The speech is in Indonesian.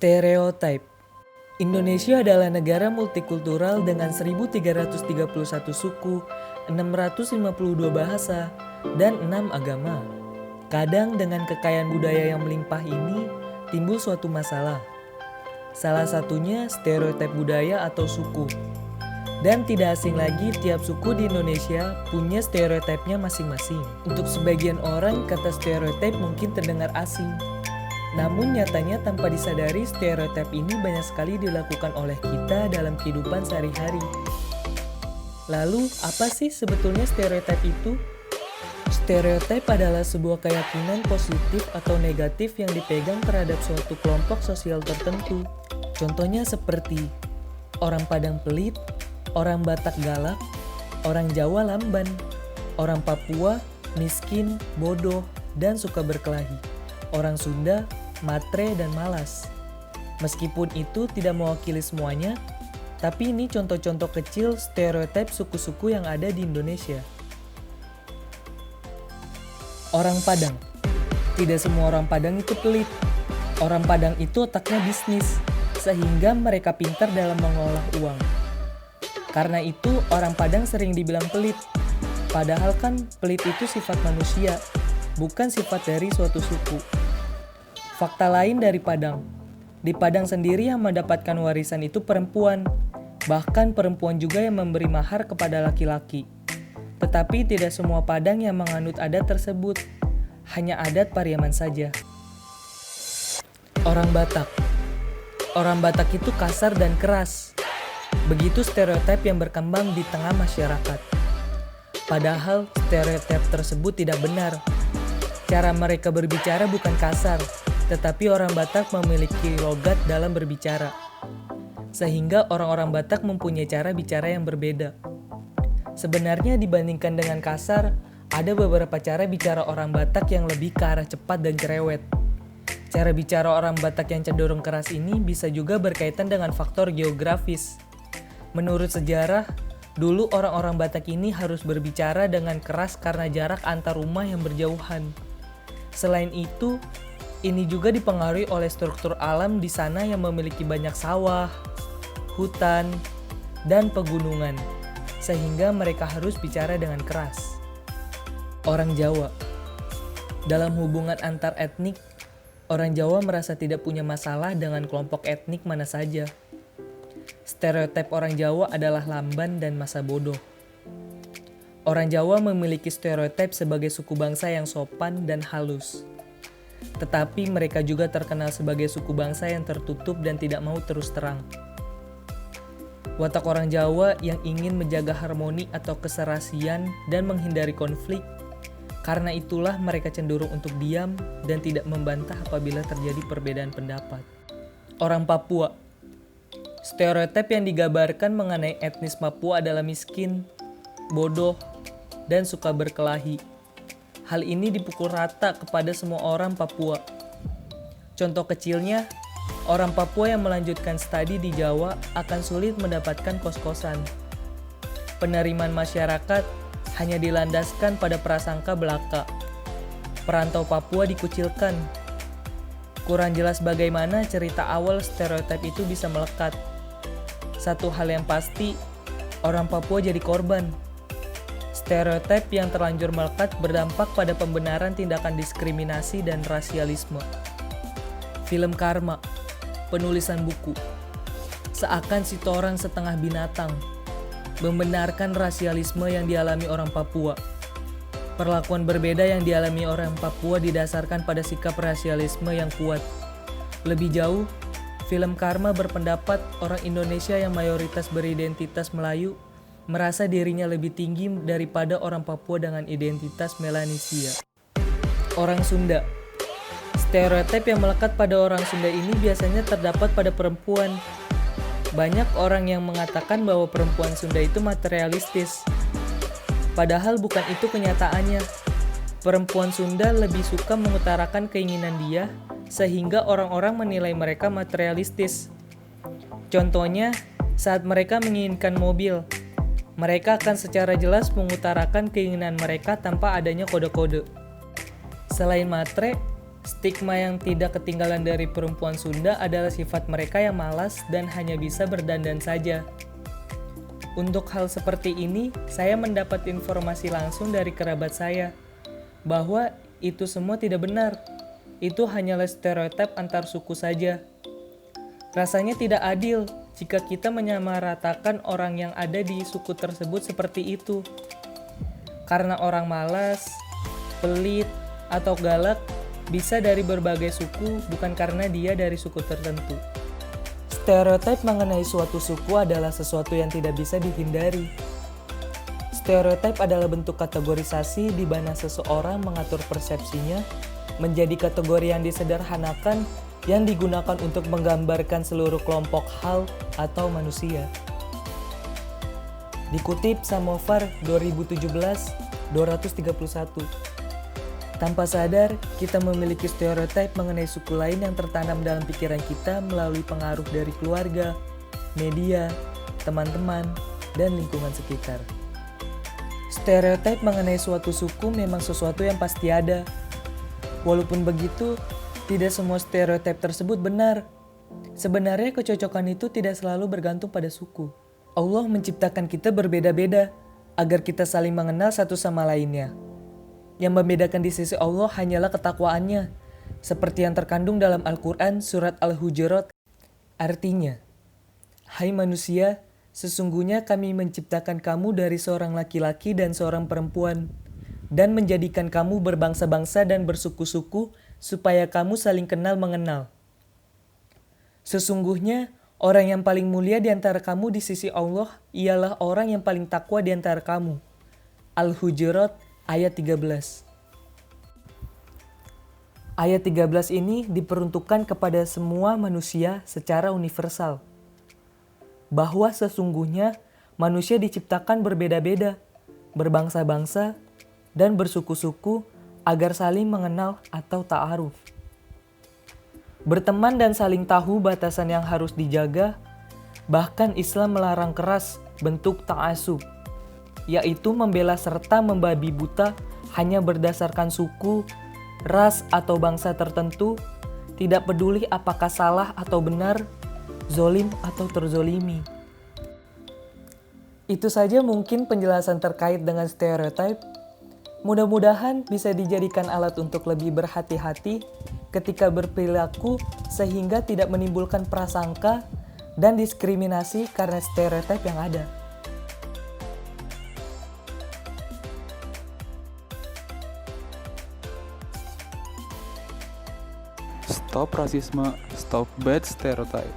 Stereotype. Indonesia adalah negara multikultural dengan 1.331 suku, 652 bahasa, dan 6 agama. Kadang dengan kekayaan budaya yang melimpah ini, timbul suatu masalah. Salah satunya stereotip budaya atau suku. Dan tidak asing lagi, tiap suku di Indonesia punya stereotipnya masing-masing. Untuk sebagian orang, kata stereotip mungkin terdengar asing. Namun nyatanya tanpa disadari stereotip ini banyak sekali dilakukan oleh kita dalam kehidupan sehari-hari. Lalu apa sih sebetulnya stereotip itu? Stereotip adalah sebuah keyakinan positif atau negatif yang dipegang terhadap suatu kelompok sosial tertentu. Contohnya seperti orang Padang pelit, orang Batak galak, orang Jawa lamban, orang Papua miskin, bodoh, dan suka berkelahi. Orang Sunda matre dan malas. Meskipun itu tidak mewakili semuanya, tapi ini contoh-contoh kecil stereotip suku-suku yang ada di Indonesia. Orang Padang. Tidak semua orang Padang itu pelit. Orang Padang itu otaknya bisnis, sehingga mereka pintar dalam mengolah uang. Karena itu orang Padang sering dibilang pelit. Padahal kan pelit itu sifat manusia, bukan sifat dari suatu suku. Fakta lain dari Padang. Di Padang sendiri yang mendapatkan warisan itu perempuan. Bahkan perempuan juga yang memberi mahar kepada laki-laki. Tetapi tidak semua Padang yang menganut adat tersebut. Hanya adat Pariaman saja. Orang Batak. Orang Batak itu kasar dan keras. Begitu stereotip yang berkembang di tengah masyarakat. Padahal stereotip tersebut tidak benar. Cara mereka berbicara bukan kasar, tetapi orang Batak memiliki logat dalam berbicara. Sehingga orang-orang Batak mempunyai cara bicara yang berbeda. Sebenarnya dibandingkan dengan kasar, ada beberapa cara bicara orang Batak yang lebih ke arah cepat dan cerewet. Cara bicara orang Batak yang cenderung keras ini bisa juga berkaitan dengan faktor geografis. Menurut sejarah, dulu orang-orang Batak ini harus berbicara dengan keras karena jarak antar rumah yang berjauhan. Selain itu, ini juga dipengaruhi oleh struktur alam di sana yang memiliki banyak sawah, hutan, dan pegunungan, sehingga mereka harus bicara dengan keras. Orang Jawa. Dalam hubungan antar etnik, orang Jawa merasa tidak punya masalah dengan kelompok etnik mana saja. Stereotip orang Jawa adalah lamban dan masa bodoh. Orang Jawa memiliki stereotip sebagai suku bangsa yang sopan dan halus. Tetapi mereka juga terkenal sebagai suku bangsa yang tertutup dan tidak mau terus terang. Watak orang Jawa yang ingin menjaga harmoni atau keserasian dan menghindari konflik. Karena itulah mereka cenderung untuk diam dan tidak membantah apabila terjadi perbedaan pendapat. Orang Papua. Stereotip yang digambarkan mengenai etnis Papua adalah miskin, bodoh, dan suka berkelahi. Hal ini dipukul rata kepada semua orang Papua. Contoh kecilnya, orang Papua yang melanjutkan studi di Jawa akan sulit mendapatkan kos-kosan. Penerimaan masyarakat hanya dilandaskan pada prasangka belaka. Perantau Papua dikucilkan. Kurang jelas bagaimana cerita awal stereotip itu bisa melekat. Satu hal yang pasti, orang Papua jadi korban. Stereotip yang terlanjur melekat berdampak pada pembenaran tindakan diskriminasi dan rasialisme. Film Karma, penulisan buku. Seakan si torang setengah binatang, membenarkan rasialisme yang dialami orang Papua. Perlakuan berbeda yang dialami orang Papua didasarkan pada sikap rasialisme yang kuat. Lebih jauh, film Karma berpendapat orang Indonesia yang mayoritas beridentitas Melayu merasa dirinya lebih tinggi daripada orang Papua dengan identitas Melanesia. Orang Sunda. Stereotip yang melekat pada orang Sunda ini biasanya terdapat pada perempuan. Banyak orang yang mengatakan bahwa perempuan Sunda itu materialistis. Padahal bukan itu kenyataannya. Perempuan Sunda lebih suka mengutarakan keinginan dia, sehingga orang-orang menilai mereka materialistis. Contohnya, saat mereka menginginkan mobil, mereka akan secara jelas mengutarakan keinginan mereka tanpa adanya kode-kode. Selain matre, Stigma yang tidak ketinggalan dari perempuan Sunda adalah sifat mereka yang malas dan hanya bisa berdandan saja. Untuk hal seperti ini, saya mendapat informasi langsung dari kerabat saya bahwa itu semua tidak benar. Itu hanyalah stereotip antar suku saja. Rasanya tidak adil jika kita menyamaratakan orang yang ada di suku tersebut seperti itu. Karena orang malas, pelit, atau galak bisa dari berbagai suku, bukan karena dia dari suku tertentu. Stereotip mengenai suatu suku adalah sesuatu yang tidak bisa dihindari. Stereotip adalah bentuk kategorisasi di mana seseorang mengatur persepsinya menjadi kategori yang disederhanakan yang digunakan untuk menggambarkan seluruh kelompok hal atau manusia. Dikutip Samovar 2017-231. Tanpa sadar, kita memiliki stereotip mengenai suku lain yang tertanam dalam pikiran kita melalui pengaruh dari keluarga, media, teman-teman, dan lingkungan sekitar. Stereotip mengenai suatu suku memang sesuatu yang pasti ada. Walaupun begitu, tidak semua stereotip tersebut benar. Sebenarnya kecocokan itu tidak selalu bergantung pada suku. Allah menciptakan kita berbeda-beda agar kita saling mengenal satu sama lainnya. Yang membedakan di sisi Allah hanyalah ketakwaannya, seperti yang terkandung dalam Al-Quran surat Al-Hujurat. Artinya, hai manusia, sesungguhnya kami menciptakan kamu dari seorang laki-laki dan seorang perempuan, dan menjadikan kamu berbangsa-bangsa dan bersuku-suku supaya kamu saling kenal mengenal. Sesungguhnya, orang yang paling mulia di antara kamu di sisi Allah ialah orang yang paling takwa di antara kamu. Al-Hujurat ayat 13. Ayat 13 ini diperuntukkan kepada semua manusia secara universal. Bahwa sesungguhnya manusia diciptakan berbeda-beda, berbangsa-bangsa, dan bersuku-suku agar saling mengenal atau ta'aruf. Berteman dan saling tahu batasan yang harus dijaga, bahkan Islam melarang keras bentuk ta'asub, yaitu membela serta membabi buta hanya berdasarkan suku, ras, atau bangsa tertentu, tidak peduli apakah salah atau benar, zolim atau terzolimi. Itu saja mungkin penjelasan terkait dengan stereotip. Mudah-mudahan bisa dijadikan alat untuk lebih berhati-hati ketika berperilaku sehingga tidak menimbulkan prasangka dan diskriminasi karena stereotip yang ada. Stop rasisme, stop bad stereotype.